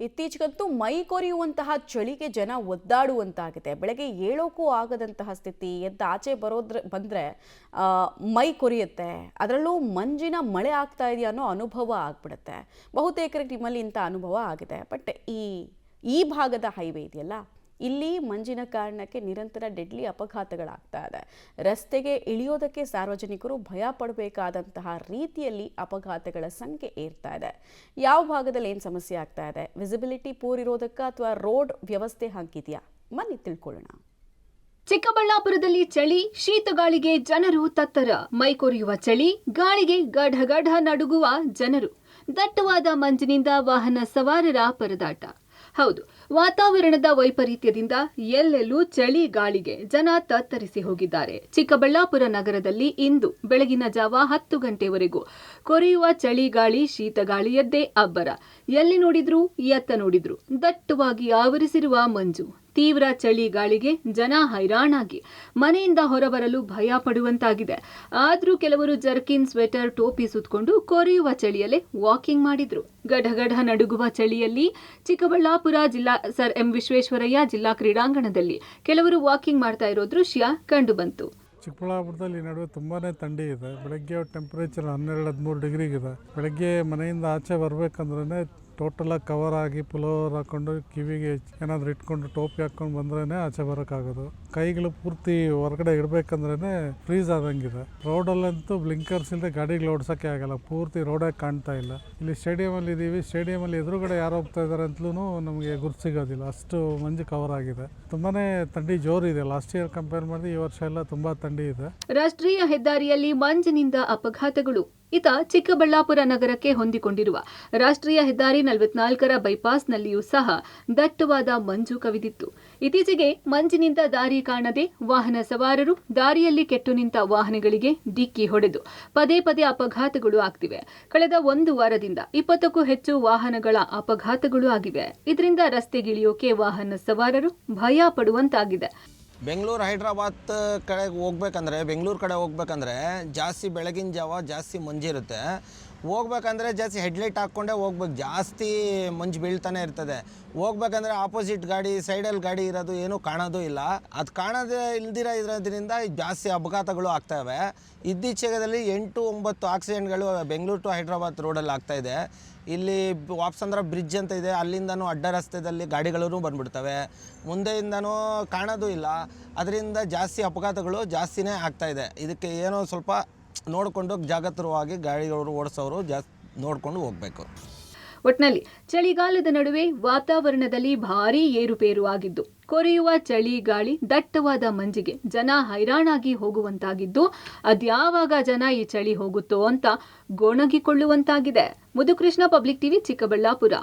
ಇತ್ತೀಚೆಗಂತೂ ಮೈ ಕೊರೆಯುವಂತಹ ಚಳಿಗೆ ಜನ ಒದ್ದಾಡುವಂತಾಗಿದೆ. ಬೆಳಗ್ಗೆ ಏಳೋಕ್ಕೂ ಆಗದಂತಹ ಸ್ಥಿತಿ. ಎದ್ದು ಆಚೆ ಬಂದರೆ ಮೈ ಕೊರಿಯುತ್ತೆ. ಅದರಲ್ಲೂ ಮಂಜಿನ ಮಳೆ ಆಗ್ತಾ ಇದೆಯಾ ಅನ್ನೋ ಅನುಭವ ಆಗ್ಬಿಡುತ್ತೆ. ಬಹುತೇಕರಿಗೆ ನಿಮ್ಮಲ್ಲಿ ಇಂಥ ಅನುಭವ ಆಗಿದೆ. ಬಟ್ ಈ ಭಾಗದ ಹೈವೇ ಇದೆಯಲ್ಲ, ಇಲ್ಲಿ ಮಂಜಿನ ಕಾರಣಕ್ಕೆ ನಿರಂತರ ಡೆಡ್ಲಿ ಅಪಘಾತಗಳಾಗ್ತಾ ಇದೆ. ರಸ್ತೆಗೆ ಇಳಿಯೋದಕ್ಕೆ ಸಾರ್ವಜನಿಕರು ಭಯ ಪಡಬೇಕಾದಂತಹ ರೀತಿಯಲ್ಲಿ ಅಪಘಾತಗಳ ಸಂಖ್ಯೆ ಏರ್ತಾ ಇದೆ. ಯಾವ ಭಾಗದಲ್ಲಿ ಏನು ಸಮಸ್ಯೆ ಆಗ್ತಾ ಇದೆ, ವಿಸಿಬಿಲಿಟಿ ಪೂರ್ ಇರೋದಕ್ಕ ಅಥವಾ ರೋಡ್ ವ್ಯವಸ್ಥೆ ಹಾಗಿದೆಯಾ, ಬನ್ನಿ ತಿಳ್ಕೊಳ್ಳೋಣ. ಚಿಕ್ಕಬಳ್ಳಾಪುರದಲ್ಲಿ ಚಳಿ, ಶೀತಗಾಳಿಗೆ ಜನರು ತತ್ತರ. ಮೈ ಕೊರೆಯುವ ಚಳಿ, ಗಾಳಿಗೆ ಗಢ ನಡುಗುವ ಜನರು. ದಟ್ಟವಾದ ಮಂಜಿನಿಂದ ವಾಹನ ಸವಾರರ ಪರದಾಟ. ಹೌದು, ವಾತಾವರಣದ ವೈಪರೀತ್ಯದಿಂದ ಎಲ್ಲೆಲ್ಲೂ ಚಳಿ ಗಾಳಿಗೆ ಜನ ತತ್ತರಿಸಿ ಹೋಗಿದ್ದಾರೆ. ಚಿಕ್ಕಬಳ್ಳಾಪುರ ನಗರದಲ್ಲಿ ಇಂದು ಬೆಳಗಿನ ಜಾವ 10 ಗಂಟೆವರೆಗೂ ಕೊರೆಯುವ ಚಳಿ ಗಾಳಿ, ಶೀತಗಾಳಿಯದ್ದೇ ಅಬ್ಬರ. ಎಲ್ಲಿ ನೋಡಿದ್ರು, ಎತ್ತ ನೋಡಿದ್ರು ದಟ್ಟವಾಗಿ ಆವರಿಸಿರುವ ಮಂಜು. ತೀವ್ರ ಚಳಿ ಗಾಳಿಗೆ ಜನ ಹೈರಾಣಾಗಿ ಮನೆಯಿಂದ ಹೊರಬರಲು ಭಯ ಪಡುವಂತಾಗಿದೆ. ಆದ್ರೂ ಕೆಲವರು ಜರ್ಕಿನ್, ಸ್ವೆಟರ್, ಟೋಪಿ ಸುತ್ತಕೊಂಡು ಕೊರೆಯುವ ಚಳಿಯಲ್ಲೇ ವಾಕಿಂಗ್ ಮಾಡಿದ್ರು. ಗಢ ನಡುಗುವ ಚಳಿಯಲ್ಲಿ ಚಿಕ್ಕಬಳ್ಳಾಪುರ ಜಿಲ್ಲಾ ಸರ್ ಎಂ ವಿಶ್ವೇಶ್ವರಯ್ಯ ಜಿಲ್ಲಾ ಕ್ರೀಡಾಂಗಣದಲ್ಲಿ ಕೆಲವರು ವಾಕಿಂಗ್ ಮಾಡ್ತಾ ಇರೋ ದೃಶ್ಯ ಕಂಡುಬಂತು. ಚಿಕ್ಕಬಳ್ಳಾಪುರದಲ್ಲಿ ಈ ನಡುವೆ ತುಂಬಾ ಥಂಡಿ ಇದೆ. ಬೆಳಗ್ಗೆ ಟೆಂಪರೇಚರ್ 12-13 ಡಿಗ್ರಿಗಿದೆ. ಬೆಳಗ್ಗೆ ಮನೆಯಿಂದ ಆಚೆ ಬರಬೇಕಂದ್ರೆ ಟೋಟಲಾಗಿ ಕವರ್ ಆಗಿ ಪುಲೋವರ್ ಹಾಕ್ಕೊಂಡು ಕಿವಿಗೆ ಏನಾದರೂ ಇಟ್ಕೊಂಡು ಟೋಪಿ ಹಾಕ್ಕೊಂಡು ಬಂದ್ರೇ ಆಚೆ ಬರೋಕ್ಕಾಗೋದು. ಕೈಗಳು ಪೂರ್ತಿ ಹೊರಗಡೆ ಇಡಬೇಕಂದ್ರೇ ಫ್ರೀಸ್ ಆದಂಗಿದೆ. ರೋಡಲ್ಲಂತೂ ಬ್ಲಿಂಕರ್ಸ್ ಇಲ್ಲದೆ ಗಾಡಿಗಳು ಓಡಿಸೋಕ್ಕೆ ಆಗಲ್ಲ. ಪೂರ್ತಿ ರೋಡೇ ಕಾಣ್ತಾ ಇಲ್ಲ. ಇಲ್ಲಿ ಸ್ಟೇಡಿಯಮಲ್ಲಿ ಇದ್ದೀವಿ. ಸ್ಟೇಡಿಯಮಲ್ಲಿ ಎದುರುಗಡೆ ಯಾರು ಹೋಗ್ತಾ ಇದ್ದಾರೆ ಅಂತಲೂ ನಮಗೆ ಗುರ್ತು ಸಿಗೋದಿಲ್ಲ. ಅಷ್ಟು ಮಂಜು ಕವರ್ ಆಗಿದೆ. ತುಂಬಾ ಥಂಡಿ ಜೋರಿದೆ. ಲಾಸ್ಟ್ ಇಯರ್ ಕಂಪೇರ್ ಮಾಡಿದ್ರೆ ಈ ವರ್ಷ ಎಲ್ಲ ತುಂಬ ಥಂಡಿ ಇದೆ. ರಾಷ್ಟ್ರೀಯ ಹೆದ್ದಾರಿಯಲ್ಲಿ ಮಂಜಿನಿಂದ ಅಪಘಾತಗಳು. ಇತ ಚಿಕ್ಕಬಳ್ಳಾಪುರ ನಗರಕ್ಕೆ ಹೊಂದಿಕೊಂಡಿರುವ ರಾಷ್ಟ್ರೀಯ ಹೆದ್ದಾರಿ 44ರ ಬೈಪಾಸ್ನಲ್ಲಿಯೂ ಸಹ ದಟ್ಟವಾದ ಮಂಜು ಕವಿದಿತ್ತು. ಇತ್ತೀಚೆಗೆ ಮಂಜಿನಿಂದ ದಾರಿ ಕಾಣದೆ ವಾಹನ ಸವಾರರು ದಾರಿಯಲ್ಲಿ ಕೆಟ್ಟು ನಿಂತ ವಾಹನಗಳಿಗೆ ಡಿಕ್ಕಿ ಹೊಡೆದು ಪದೇ ಅಪಘಾತಗಳು ಆಗ್ತಿವೆ. ಕಳೆದ 1 ವಾರದಿಂದ 20ಕ್ಕೂ ಹೆಚ್ಚು ವಾಹನಗಳ ಅಪಘಾತಗಳು ಆಗಿವೆ. ಇದರಿಂದ ರಸ್ತೆಗಿಳಿಯೋಕೆ ವಾಹನ ಸವಾರರು ಭಯ ಪಡುವಂತಾಗಿದೆ. ಬೆಂಗಳೂರು ಹೈದ್ರಾಬಾದ್ ಕಡೆಗೆ ಬೆಂಗಳೂರು ಕಡೆ ಹೋಗ್ಬೇಕಂದ್ರೆ ಜಾಸ್ತಿ ಬೆಳಗಿನ ಜಾವ ಜಾಸ್ತಿ ಮಂಜಿರುತ್ತೆ. ಹೋಗ್ಬೇಕಂದ್ರೆ ಜಾಸ್ತಿ ಹೆಡ್ಲೈಟ್ ಹಾಕ್ಕೊಂಡೇ ಹೋಗ್ಬೇಕು. ಜಾಸ್ತಿ ಮಂಜು ಬೀಳ್ತಾನೆ ಇರ್ತದೆ. ಹೋಗ್ಬೇಕಂದ್ರೆ ಆಪೋಸಿಟ್ ಗಾಡಿ, ಸೈಡಲ್ಲಿ ಗಾಡಿ ಇರೋದು ಏನೂ ಕಾಣೋದು ಇಲ್ಲ. ಅದು ಕಾಣೋದೇ ಇಲ್ದಿರ ಇರೋದ್ರಿಂದ ಜಾಸ್ತಿ ಅಪಘಾತಗಳು ಆಗ್ತವೆ. ಇತ್ತೀಚೆಗದಲ್ಲಿ 8-9 ಆಕ್ಸಿಡೆಂಟ್ಗಳು ಬೆಂಗಳೂರು ಟು ಹೈದ್ರಾಬಾದ್ ರೋಡಲ್ಲಿ ಆಗ್ತಾಯಿದೆ. ಇಲ್ಲಿ ವಾಪ್ಸಂದ್ರ ಬ್ರಿಡ್ಜ್ ಅಂತ ಇದೆ, ಅಲ್ಲಿಂದನೂ ಅಡ್ಡ ರಸ್ತೆಯಲ್ಲಿ ಗಾಡಿಗಳೂ ಬಂದ್ಬಿಡ್ತವೆ. ಮುಂದೆಯಿಂದನೂ ಕಾಣೋದು ಇಲ್ಲ. ಅದರಿಂದ ಜಾಸ್ತಿ ಅಪಘಾತಗಳು ಜಾಸ್ತಿನೇ ಆಗ್ತಾಯಿದೆ. ಇದಕ್ಕೆ ಏನೋ ಸ್ವಲ್ಪ ನೋಡಿಕೊಂಡು ಜಾಗರೂಕವಾಗಿ ಗಾಡಿಗಳು ಓಡಿಸೋರು ನೋಡಿಕೊಂಡು ಹೋಗಬೇಕು. ಒಟ್ನಲ್ಲಿ ಚಳಿಗಾಲದ ನಡುವೆ ವಾತಾವರಣದಲ್ಲಿ ಭಾರೀ ಏರುಪೇರು ಆಗಿದ್ದು, ಕೊರೆಯುವ ಚಳಿ ಗಾಳಿ, ದಟ್ಟವಾದ ಮಂಜಿಗೆ ಜನ ಹೈರಾಣಾಗಿ ಹೋಗುವಂತಾಗಿದ್ದು, ಅದ್ಯಾವಾಗ ಜನ ಈ ಚಳಿ ಹೋಗುತ್ತೋ ಅಂತ ಗೊಣಗಿಕೊಳ್ಳುವಂತಾಗಿದೆ. ಮುದುಕೃಷ್ಣ, ಪಬ್ಲಿಕ್ ಟಿವಿ, ಚಿಕ್ಕಬಳ್ಳಾಪುರ.